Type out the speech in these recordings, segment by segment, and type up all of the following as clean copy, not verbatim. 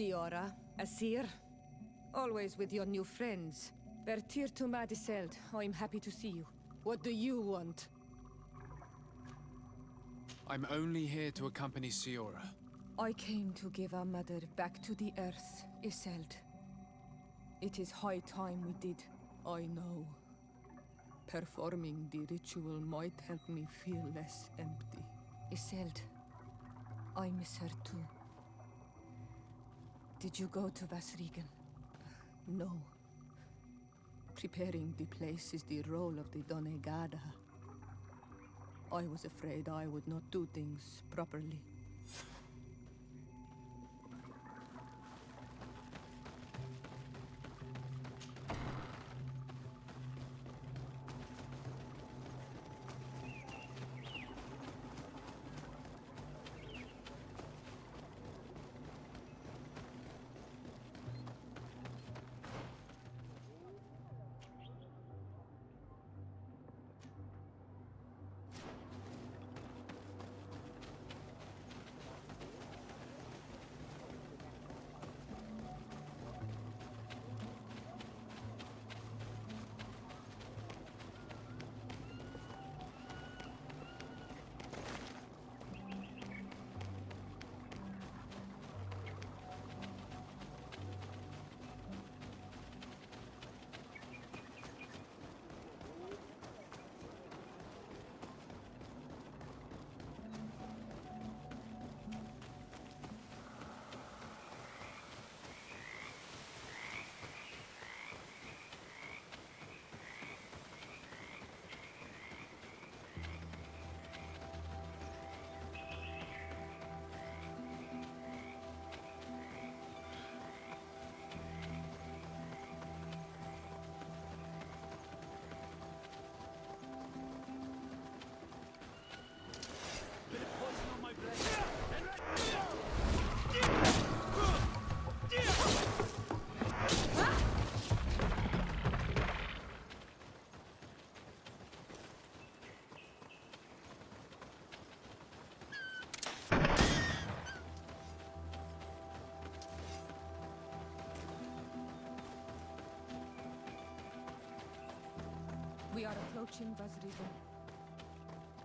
Siora, Asir, always with your new friends. Vertir to Madiseld, I'm happy to see you. What do you want? I'm only here to accompany Siora. I came to give our mother back to the earth, Iseld. It is high time we did, I know. Performing the ritual might help me feel less empty. Iseld, I miss her too. Did you go to Vasrigan? No. Preparing the place is the role of the Donegada. I was afraid I would not do things properly. We are approaching Vasrigan.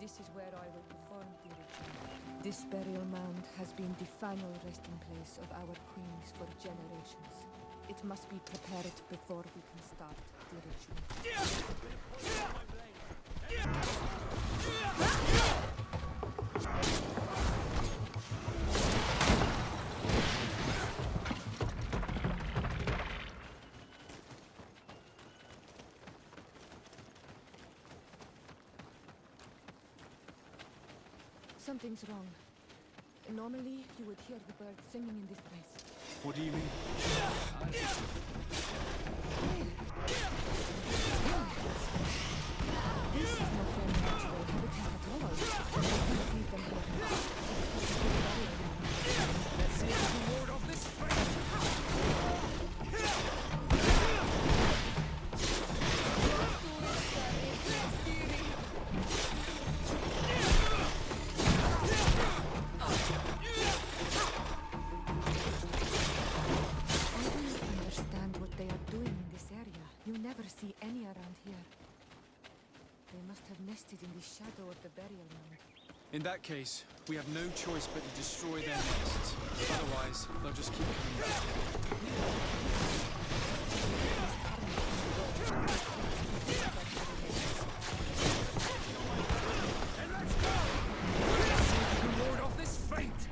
This is where I will perform the ritual. This burial mound has been the final resting place of our queens for generations. It must be prepared before we can start the ritual. Something's wrong. Normally, you would hear the birds singing in this place. What do you mean? This is not their natural habitat at all. We cannot leave them here. Let's see if we ward off this fight! See any around here. They must have nested in the shadow of the burial mound. In that case, we have no choice but to destroy their nests. Otherwise, they'll just keep coming back. Ward off this fate!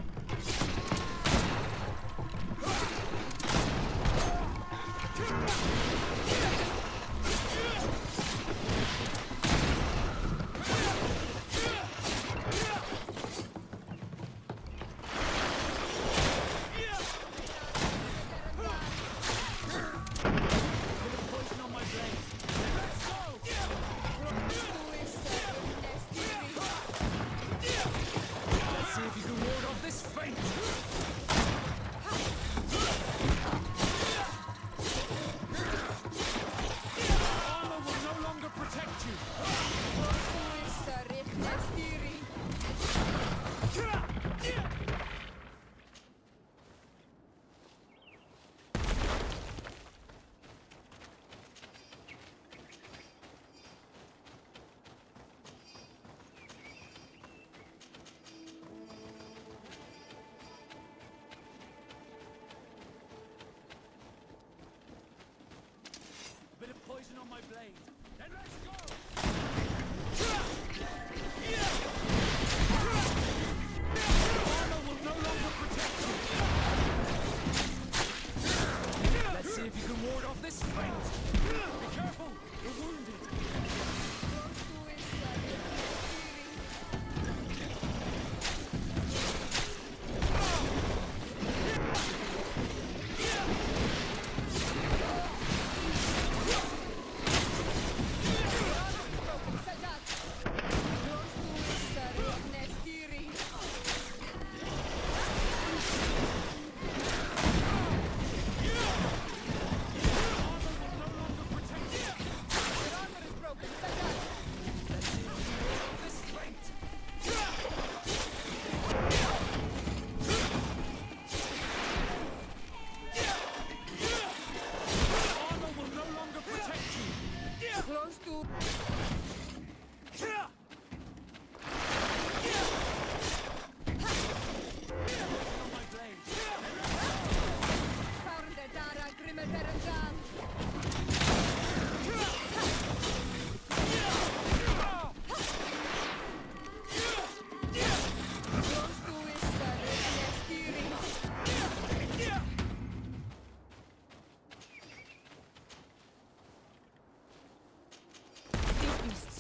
my blade. Then let's go! Armor will no longer protect you. Let's see if you can ward off this fight. Be careful, you're wounded.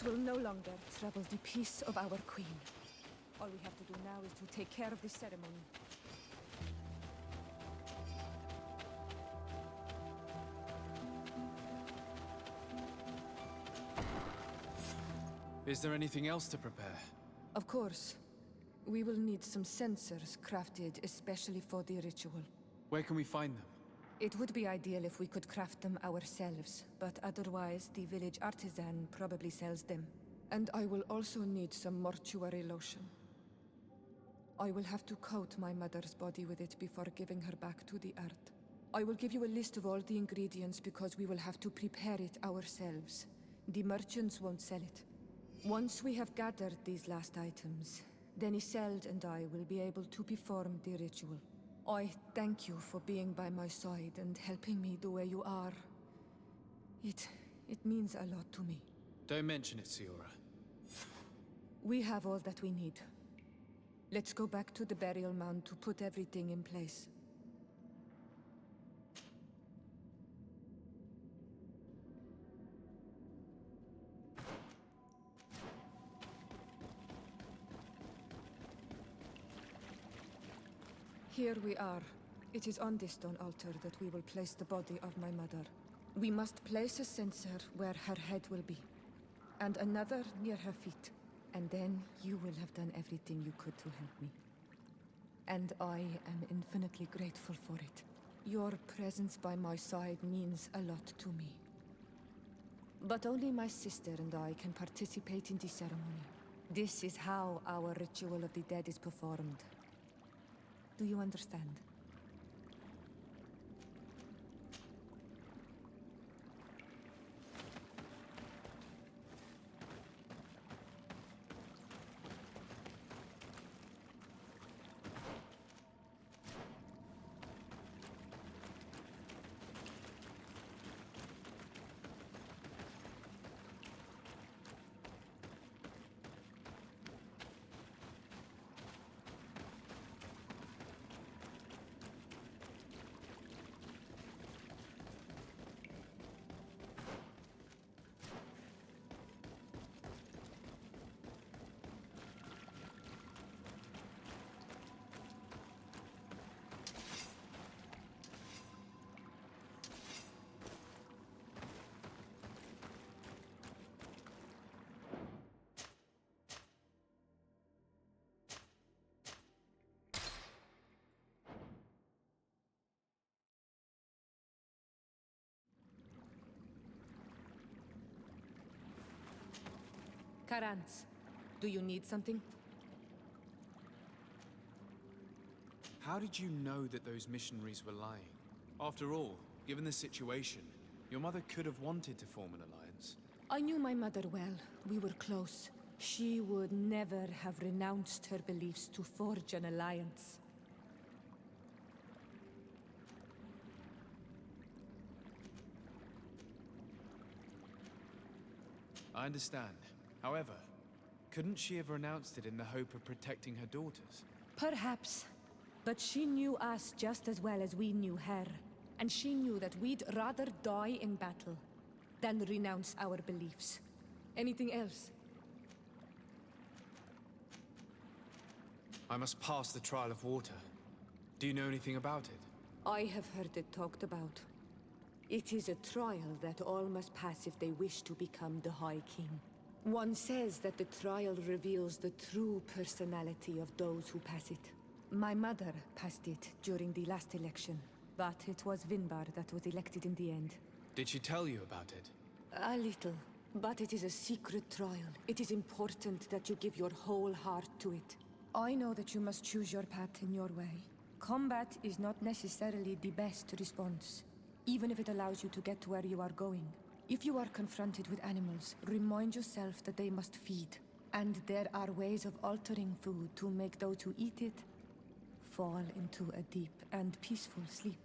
Will no longer trouble the peace of our queen. All we have to do now is to take care of the ceremony. Is there anything else to prepare? Of course. We will need some sensors crafted especially for the ritual. Where can we find them? It would be ideal if we could craft them ourselves, but otherwise the village artisan probably sells them. And I will also need some mortuary lotion. I will have to coat my mother's body with it before giving her back to the earth. I will give you a list of all the ingredients because we will have to prepare it ourselves. The merchants won't sell it. Once we have gathered these last items, then Isolde and I will be able to perform the ritual. I thank you for being by my side and helping me the way you are. It means a lot to me. Don't mention it, Siora. We have all that we need. Let's go back to the burial mound to put everything in place. Here we are. It is on this stone altar that we will place the body of my mother. We must place a censer where her head will be, and another near her feet. And then you will have done everything you could to help me. And I am infinitely grateful for it. Your presence by my side means a lot to me. But only my sister and I can participate in the ceremony. This is how our ritual of the dead is performed. Do you understand? Karantz, do you need something? How did you know that those missionaries were lying? After all, given the situation, your mother could have wanted to form an alliance. I knew my mother well. We were close. She would never have renounced her beliefs to forge an alliance. I understand. However, couldn't she have renounced it in the hope of protecting her daughters? Perhaps. But she knew us just as well as we knew her. And she knew that we'd rather die in battle than renounce our beliefs. Anything else? I must pass the trial of water. Do you know anything about it? I have heard it talked about. It is a trial that all must pass if they wish to become the High King. One says that the trial reveals the true personality of those who pass it. My mother passed it during the last election, but it was Vinbar that was elected in the end. Did she tell you about it? A little, but it is a secret trial. It is important that you give your whole heart to it. I know that you must choose your path in your way. Combat is not necessarily the best response, even if it allows you to get to where you are going. If you are confronted with animals, remind yourself that they must feed, and there are ways of altering food to make those who eat it fall into a deep and peaceful sleep.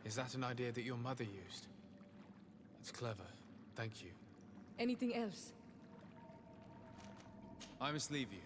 Is that an idea that your mother used? It's clever. Thank you. Anything else? I must leave you.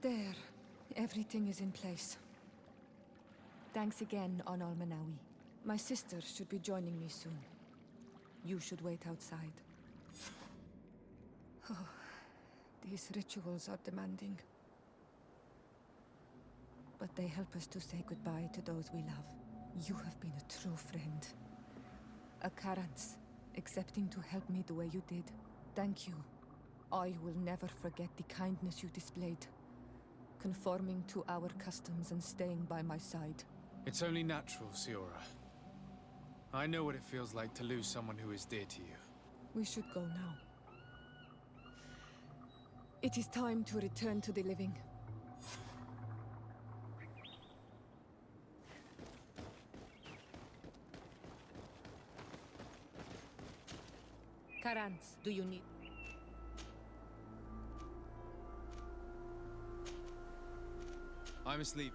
There. Everything is in place. Thanks again, Onal Manawi. My sister should be joining me soon. You should wait outside. Oh, these rituals are demanding. But they help us to say goodbye to those we love. You have been a true friend. A Karans, accepting to help me the way you did. Thank you. I will never forget the kindness you displayed. Conforming to our customs and staying by my side. It's only natural, Siora. I know what it feels like to lose someone who is dear to you. We should go now. It is time to return to the living. Karans, do you need... I must leave.